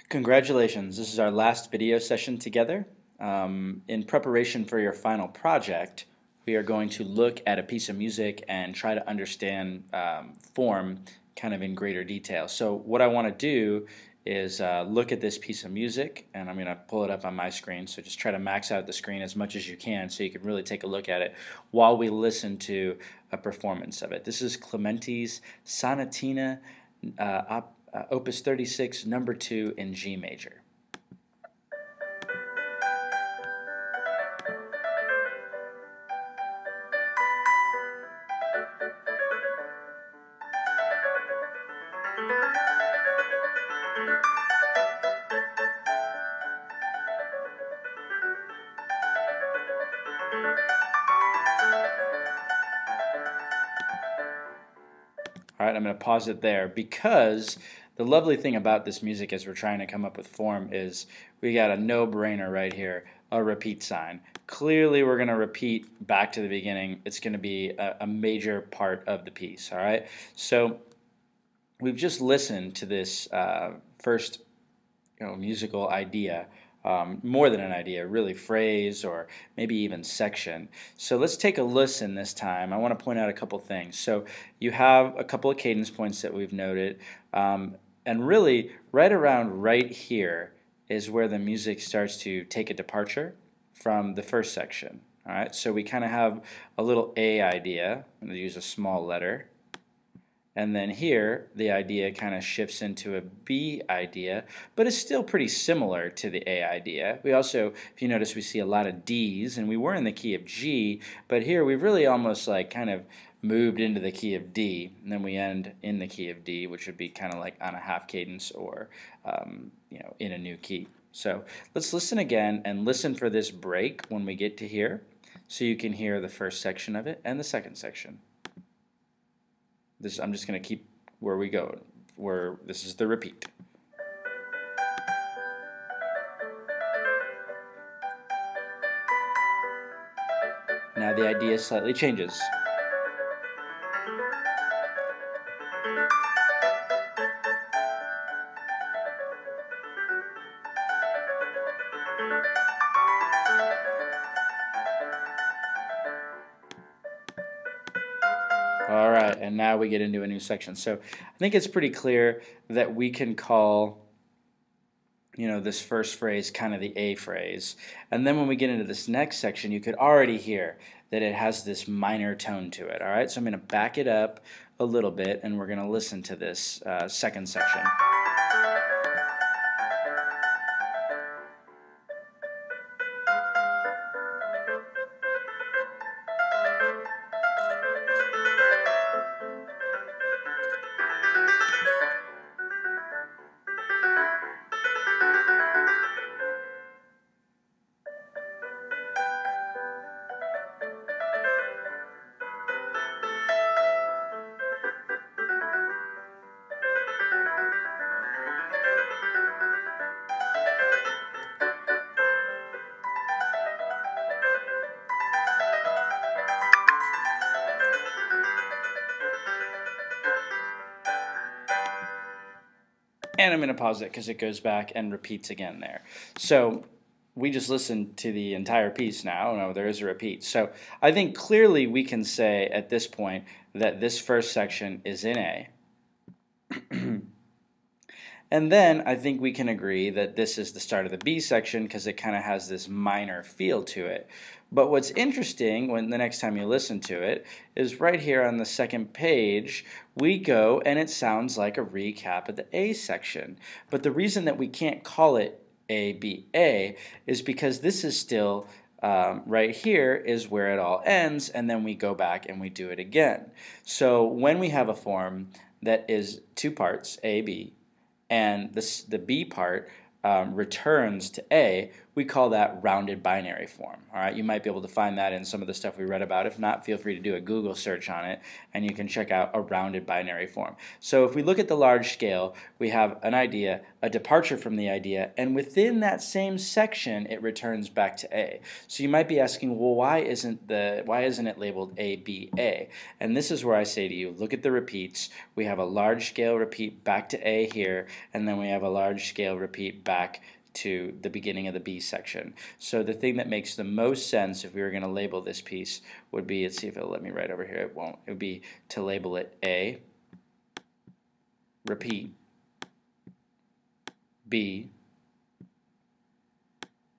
Congratulations, this is our last video session together. In preparation for your final project, we are going to look at a piece of music and try to understand form kind of in greater detail. So what I want to do is look at this piece of music, and I'm going to pull it up on my screen, so just try to max out the screen as much as you can so you can really take a look at it while we listen to a performance of it. This is Clementi's Sonatina Opus 36, number 2 in G major. All right, I'm going to pause it there because the lovely thing about this music as we're trying to come up with form is we got a no-brainer right here, a repeat sign. Clearly we're going to repeat back to the beginning. It's going to be a major part of the piece, all right? So we've just listened to this first musical idea, more than an idea, really phrase or maybe even section. So let's take a listen this time. I want to point out a couple things. So you have a couple of cadence points that we've noted, and really right around right here is where the music starts to take a departure from the first section. All right, so we kind of have a little A idea. I'm going to use a small letter. And then here, the idea kind of shifts into a B idea, but it's still pretty similar to the A idea. We also, if you notice, we see a lot of D's, and we were in the key of G, but here we've really almost like kind of moved into the key of D, and then we end in the key of D, which would be kind of like on a half cadence or in a new key. So let's listen again and listen for this break when we get to here, so you can hear the first section of it and the second section. I'm just going to keep where we go, where this is the repeat. Now the idea slightly changes. All right, and now we get into a new section. So I think it's pretty clear that we can call this first phrase kind of the A phrase. And then when we get into this next section, you could already hear that it has this minor tone to it. All right, so I'm going to back it up a little bit, and we're going to listen to this second section. And I'm going to pause it because it goes back and repeats again there. So we just listened to the entire piece now. No, there is a repeat. So I think clearly we can say at this point that this first section is in A. And then I think we can agree that this is the start of the B section because it kind of has this minor feel to it. But what's interesting when the next time you listen to it is right here on the second page we go and it sounds like a recap of the A section. But the reason that we can't call it A, B, A is because this is still right here is where it all ends, and then we go back and we do it again. So when we have a form that is two parts, A, B, and the B part returns to A, we call that rounded binary form. All right, you might be able to find that in some of the stuff we read about. If not, feel free to do a Google search on it, and you can check out a rounded binary form. So if we look at the large scale, we have an idea, a departure from the idea, and within that same section, it returns back to A. So you might be asking, well, why isn't it labeled A, B, A? And this is where I say to you, look at the repeats. We have a large scale repeat back to A here, and then we have a large scale repeat back to the beginning of the B section. So the thing that makes the most sense if we were going to label this piece would be, let's see if it'll let me write over here. It won't. It would be to label it A, repeat, B,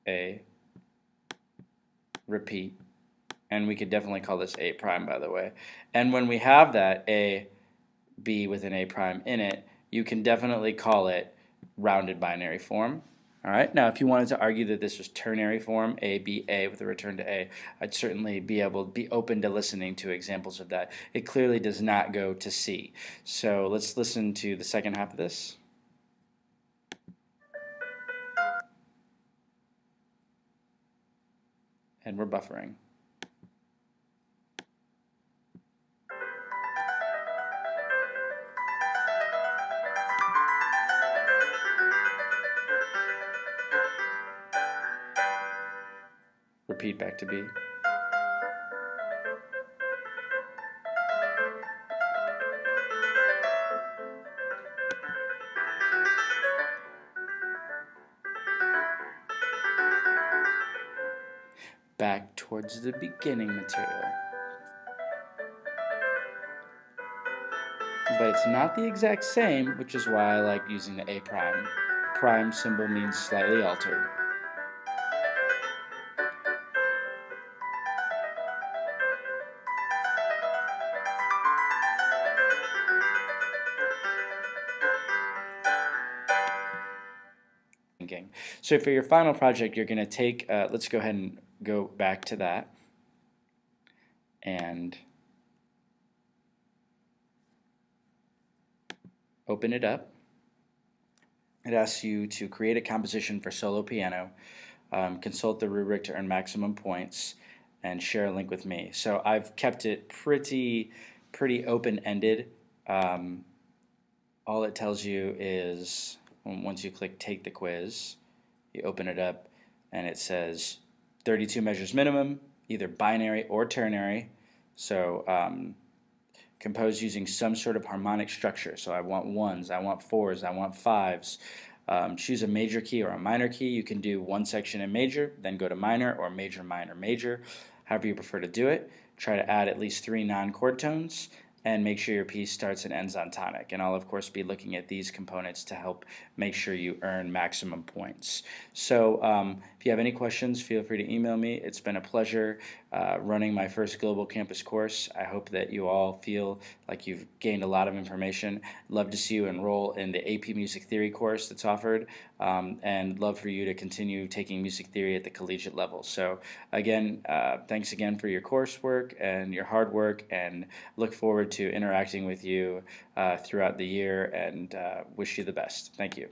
A, repeat, and we could definitely call this A prime, by the way. And when we have that A, B with an A prime in it, you can definitely call it rounded binary form. All right. Now, if you wanted to argue that this was ternary form, A, B, A with a return to A, I'd certainly be open to listening to examples of that. It clearly does not go to C. So let's listen to the second half of this. And we're buffering. Repeat back to B. Back towards the beginning material. But it's not the exact same, which is why I like using the A prime. Prime symbol means slightly altered. So for your final project, you're going to take, let's go ahead and go back to that. And open it up. It asks you to create a composition for solo piano, consult the rubric to earn maximum points, and share a link with me. So I've kept it pretty open-ended. All it tells you is, once you click take the quiz, you open it up and it says 32 measures minimum, either binary or ternary. So compose using some sort of harmonic structure. So I want ones, I want fours, I want fives. Choose a major key or a minor key. You can do one section in major, then go to minor, or major, minor, major, however you prefer to do it. Try to add at least 3 non-chord tones, and make sure your piece starts and ends on tonic. And I'll of course be looking at these components to help make sure you earn maximum points. So if you have any questions, feel free to email me. It's been a pleasure running my first global campus course. I hope that you all feel like you've gained a lot of information. Love to see you enroll in the AP Music Theory course that's offered, and love for you to continue taking music theory at the collegiate level. So again, thanks again for your coursework and your hard work, and look forward to interacting with you throughout the year, and wish you the best. Thank you.